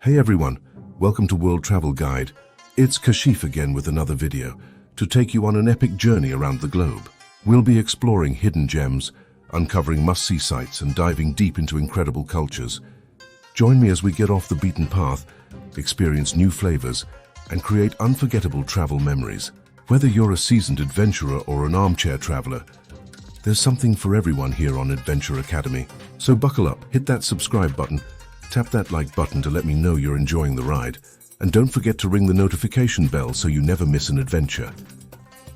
Hey everyone, welcome to World Travel Guide. It's Kashif again with another video to take you on an epic journey around the globe. We'll be exploring hidden gems, uncovering must-see sights and diving deep into incredible cultures. Join me as we get off the beaten path, experience new flavors, and create unforgettable travel memories. Whether you're a seasoned adventurer or an armchair traveler, there's something for everyone here on Adventure Academy. So buckle up, hit that subscribe button, tap that like button to let me know you're enjoying the ride, and don't forget to ring the notification bell so you never miss an adventure.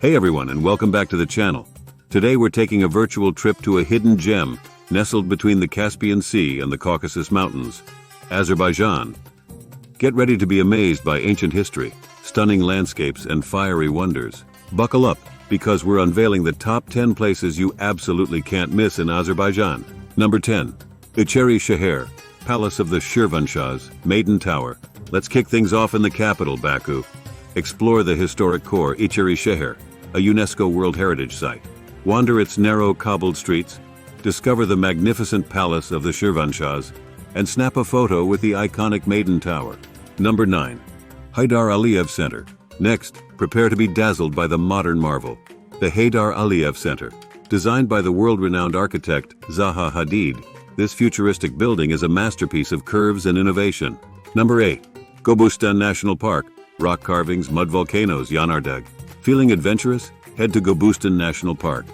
Hey everyone, and welcome back to the channel. Today we're taking a virtual trip to a hidden gem nestled between the Caspian Sea and the Caucasus Mountains, Azerbaijan. Get ready to be amazed by ancient history, stunning landscapes, and fiery wonders. Buckle up, because we're unveiling the top 10 places you absolutely can't miss in Azerbaijan. Number 10. Icheri Sheher, Palace of the Shirvanshahs, Maiden Tower. Let's kick things off in the capital, Baku. Explore the historic core Icheri Sheher, a UNESCO World Heritage Site. Wander its narrow cobbled streets, discover the magnificent Palace of the Shirvanshahs, and snap a photo with the iconic Maiden Tower. Number 9. Haydar Aliyev Center. Next, prepare to be dazzled by the modern marvel, the Haydar Aliyev Center. Designed by the world-renowned architect Zaha Hadid, this futuristic building is a masterpiece of curves and innovation. Number 8. Gobustan National Park. Rock carvings, mud volcanoes, Yanardeg. Feeling adventurous? Head to Gobustan National Park.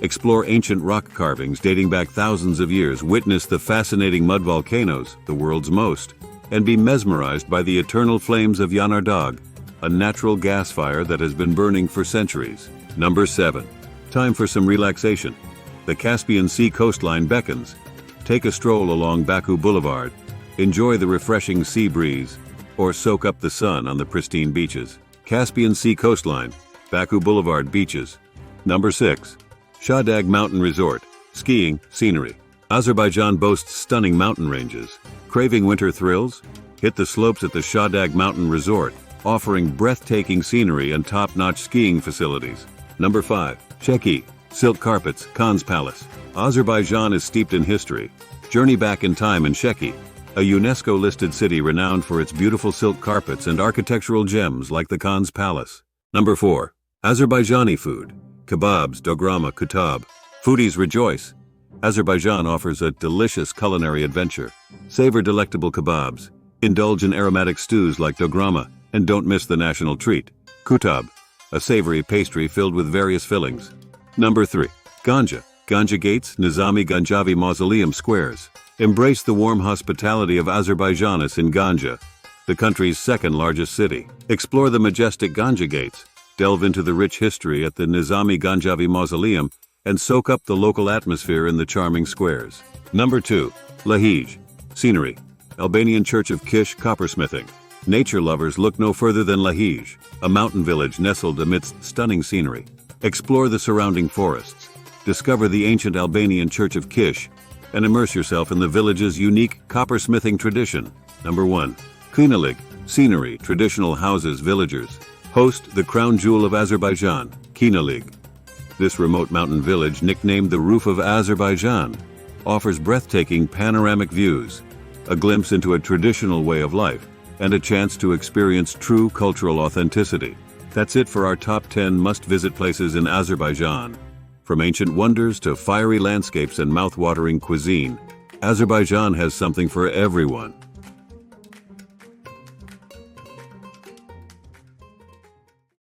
Explore ancient rock carvings dating back thousands of years, witness the fascinating mud volcanoes, the world's most, and be mesmerized by the eternal flames of Yanardeg, a natural gas fire that has been burning for centuries. Number 7. Time for some relaxation. The Caspian Sea coastline beckons. Take a stroll along Baku Boulevard, enjoy the refreshing sea breeze, or soak up the sun on the pristine beaches. Caspian Sea coastline, Baku Boulevard beaches. Number 6. Shahdag Mountain Resort, skiing, scenery. Azerbaijan boasts stunning mountain ranges. Craving winter thrills? Hit the slopes at the Shahdag Mountain Resort, offering breathtaking scenery and top-notch skiing facilities. Number 5. Sheki, silk carpets, Khan's Palace. Azerbaijan is steeped in history. Journey back in time in Sheki, a UNESCO-listed city renowned for its beautiful silk carpets and architectural gems like the Khan's Palace. Number 4. Azerbaijani food, kebabs, dograma, kutab. Foodies rejoice. Azerbaijan offers a delicious culinary adventure. Savor delectable kebabs, indulge in aromatic stews like dograma, and don't miss the national treat, kutab, a savory pastry filled with various fillings. Number 3. Ganja. Ganja Gates, Nizami Ganjavi Mausoleum Squares. Embrace the warm hospitality of Azerbaijanis in Ganja, the country's second largest city. Explore the majestic Ganja Gates, delve into the rich history at the Nizami Ganjavi Mausoleum, and soak up the local atmosphere in the charming squares. Number 2. Lahij. Scenery. Albanian Church of Kish Coppersmithing. Nature lovers look no further than Lahij, a mountain village nestled amidst stunning scenery. Explore the surrounding forests, discover the ancient Albanian Church of Kish, and immerse yourself in the village's unique coppersmithing tradition. Number 1. Khinalug. Scenery, traditional houses, villagers. Host the crown jewel of Azerbaijan, Khinalug. This remote mountain village, nicknamed the Roof of Azerbaijan, offers breathtaking panoramic views, a glimpse into a traditional way of life, and a chance to experience true cultural authenticity. That's it for our top 10 must-visit places in Azerbaijan. From ancient wonders to fiery landscapes and mouth-watering cuisine, Azerbaijan has something for everyone.